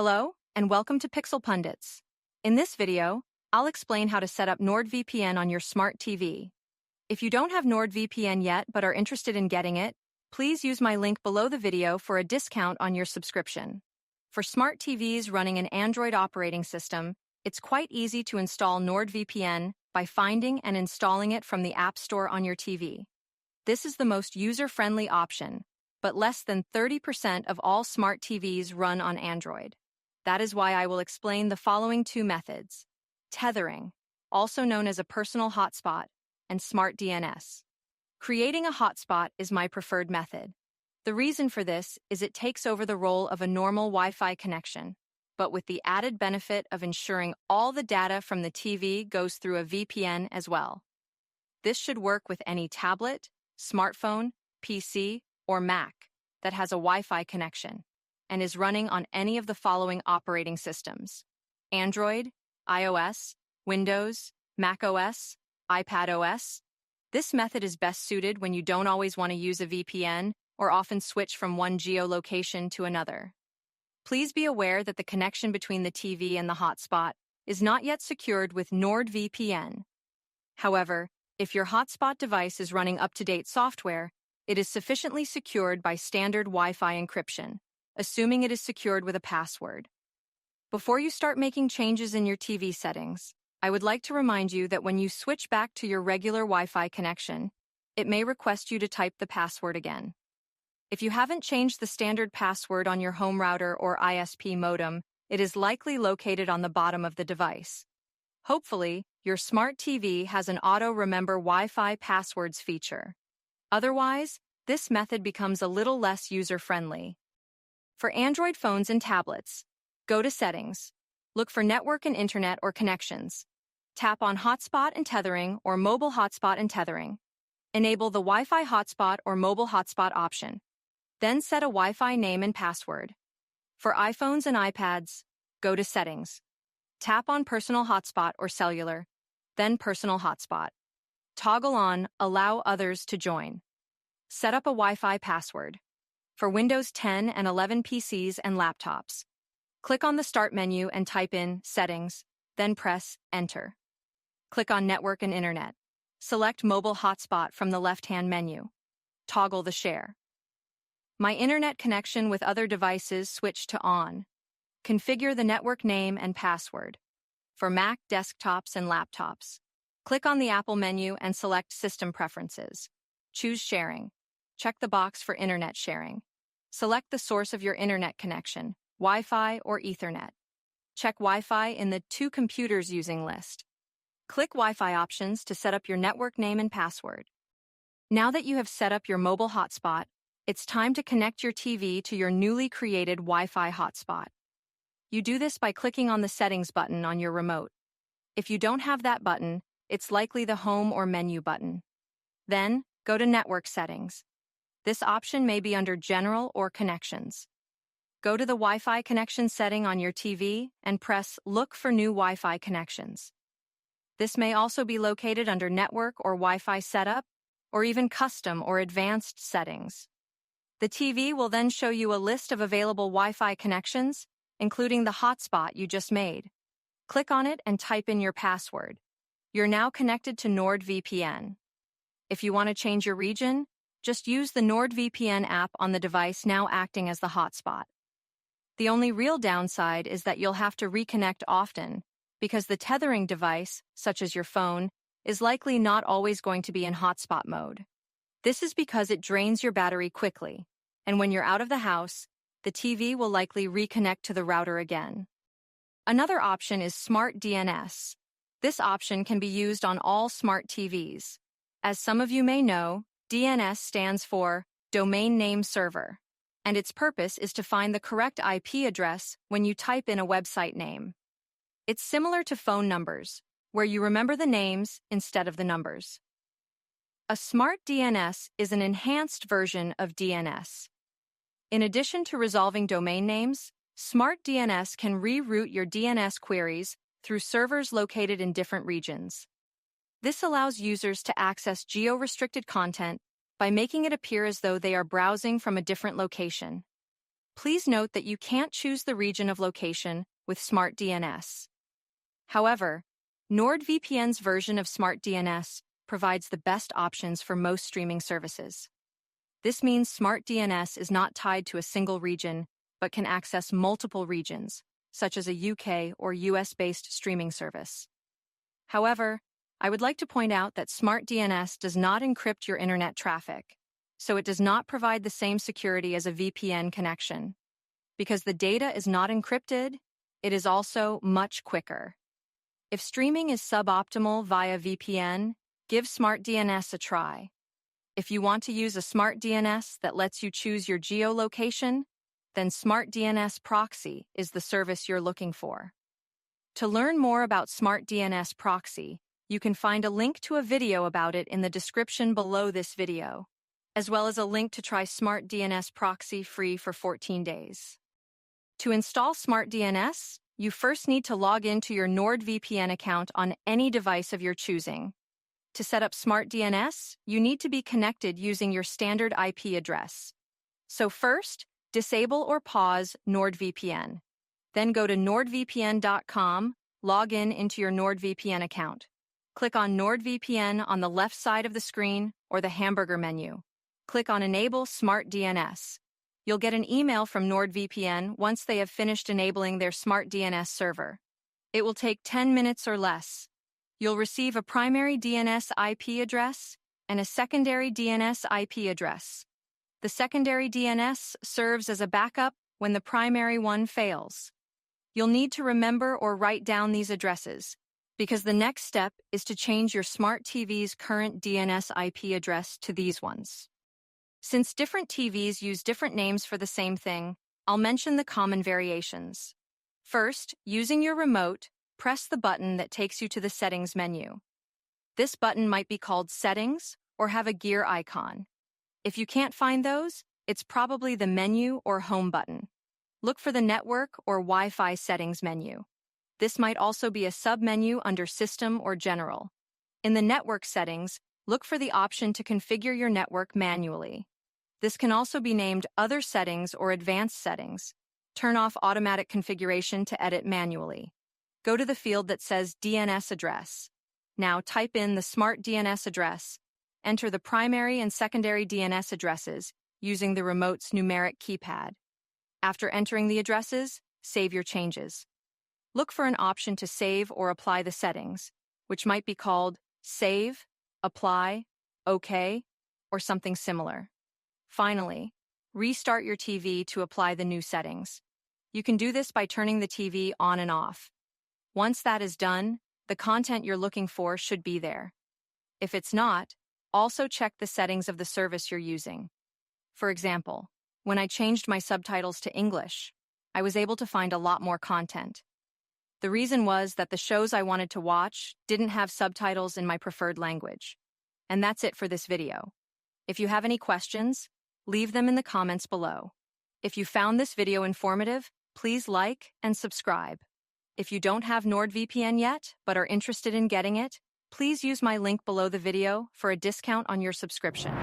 Hello, and welcome to Pixel Pundits. In this video, I'll explain how to set up NordVPN on your smart TV. If you don't have NordVPN yet but are interested in getting it, please use my link below the video for a discount on your subscription. For smart TVs running an Android operating system, it's quite easy to install NordVPN by finding and installing it from the App Store on your TV. This is the most user-friendly option, but less than 30% of all smart TVs run on Android. That is why I will explain the following two methods: tethering, also known as a personal hotspot, and SmartDNS. Creating a hotspot is my preferred method. The reason for this is it takes over the role of a normal Wi-Fi connection, but with the added benefit of ensuring all the data from the TV goes through a VPN as well. This should work with any tablet, smartphone, PC, or Mac that has a Wi-Fi connection and is running on any of the following operating systems: Android, iOS, Windows, macOS, iPadOS. This method is best suited when you don't always want to use a VPN or often switch from one geolocation to another. Please be aware that the connection between the TV and the hotspot is not yet secured with NordVPN. However, if your hotspot device is running up-to-date software, it is sufficiently secured by standard Wi-Fi encryption, assuming it is secured with a password. Before you start making changes in your TV settings, I would like to remind you that when you switch back to your regular Wi-Fi connection, it may request you to type the password again. If you haven't changed the standard password on your home router or ISP modem, it is likely located on the bottom of the device. Hopefully, your smart TV has an auto-remember Wi-Fi passwords feature. Otherwise, this method becomes a little less user-friendly. For Android phones and tablets, go to Settings. Look for Network and Internet or Connections. Tap on Hotspot and Tethering or Mobile Hotspot and Tethering. Enable the Wi-Fi hotspot or mobile hotspot option. Then set a Wi-Fi name and password. For iPhones and iPads, go to Settings. Tap on Personal Hotspot or Cellular, then Personal Hotspot. Toggle on Allow Others to Join. Set up a Wi-Fi password. For Windows 10 and 11 PCs and laptops, click on the Start menu and type in Settings, then press Enter. Click on Network and Internet. Select Mobile Hotspot from the left-hand menu. Toggle the Share. My internet connection with other devices switch to On. Configure the network name and password. For Mac desktops and laptops, click on the Apple menu and select System Preferences. Choose Sharing. Check the box for Internet sharing. Select the source of your internet connection, Wi-Fi or Ethernet. Check Wi-Fi in the Two Computers Using list. Click Wi-Fi options to set up your network name and password. Now that you have set up your mobile hotspot, it's time to connect your TV to your newly created Wi-Fi hotspot. You do this by clicking on the Settings button on your remote. If you don't have that button, it's likely the Home or Menu button. Then, go to Network Settings. This option may be under General or Connections. Go to the Wi-Fi connection setting on your TV and press Look for New Wi-Fi Connections. This may also be located under Network or Wi-Fi Setup, or even Custom or Advanced Settings. The TV will then show you a list of available Wi-Fi connections, including the hotspot you just made. Click on it and type in your password. You're now connected to NordVPN. If you want to change your region, just use the NordVPN app on the device now acting as the hotspot. The only real downside is that you'll have to reconnect often, because the tethering device, such as your phone, is likely not always going to be in hotspot mode. This is because it drains your battery quickly, and when you're out of the house, the TV will likely reconnect to the router again. Another option is SmartDNS. This option can be used on all smart TVs. As some of you may know, DNS stands for Domain Name Server, and its purpose is to find the correct IP address when you type in a website name. It's similar to phone numbers, where you remember the names instead of the numbers. A smart DNS is an enhanced version of DNS. In addition to resolving domain names, smart DNS can reroute your DNS queries through servers located in different regions. This allows users to access geo-restricted content by making it appear as though they are browsing from a different location. Please note that you can't choose the region of location with SmartDNS. However, NordVPN's version of SmartDNS provides the best options for most streaming services. This means SmartDNS is not tied to a single region, but can access multiple regions, such as a UK or US-based streaming service. However, I would like to point out that SmartDNS does not encrypt your internet traffic, so it does not provide the same security as a VPN connection. Because the data is not encrypted, it is also much quicker. If streaming is suboptimal via VPN, give SmartDNS a try. If you want to use a SmartDNS that lets you choose your geolocation, then SmartDNS Proxy is the service you're looking for. To learn more about SmartDNS Proxy, you can find a link to a video about it in the description below this video, as well as a link to try SmartDNS Proxy free for 14 days. To install SmartDNS, you first need to log into your NordVPN account on any device of your choosing. To set up SmartDNS, you need to be connected using your standard IP address. So first, disable or pause NordVPN. Then go to nordvpn.com, log in into your NordVPN account. Click on NordVPN on the left side of the screen or the hamburger menu. Click on Enable SmartDNS. You'll get an email from NordVPN once they have finished enabling their SmartDNS server. It will take 10 minutes or less. You'll receive a primary DNS IP address and a secondary DNS IP address. The secondary DNS serves as a backup when the primary one fails. You'll need to remember or write down these addresses, because the next step is to change your smart TV's current DNS IP address to these ones. Since different TVs use different names for the same thing, I'll mention the common variations. First, using your remote, press the button that takes you to the Settings menu. This button might be called Settings or have a gear icon. If you can't find those, it's probably the Menu or Home button. Look for the Network or Wi-Fi Settings menu. This might also be a sub-menu under System or General. In the Network settings, look for the option to configure your network manually. This can also be named Other Settings or Advanced Settings. Turn off automatic configuration to edit manually. Go to the field that says DNS address. Now type in the smart DNS address. Enter the primary and secondary DNS addresses using the remote's numeric keypad. After entering the addresses, save your changes. Look for an option to save or apply the settings, which might be called Save, Apply, OK, or something similar. Finally, restart your TV to apply the new settings. You can do this by turning the TV on and off. Once that is done, the content you're looking for should be there. If it's not, also check the settings of the service you're using. For example, when I changed my subtitles to English, I was able to find a lot more content. The reason was that the shows I wanted to watch didn't have subtitles in my preferred language. And that's it for this video. If you have any questions, leave them in the comments below. If you found this video informative, please like and subscribe. If you don't have NordVPN yet, but are interested in getting it, please use my link below the video for a discount on your subscription.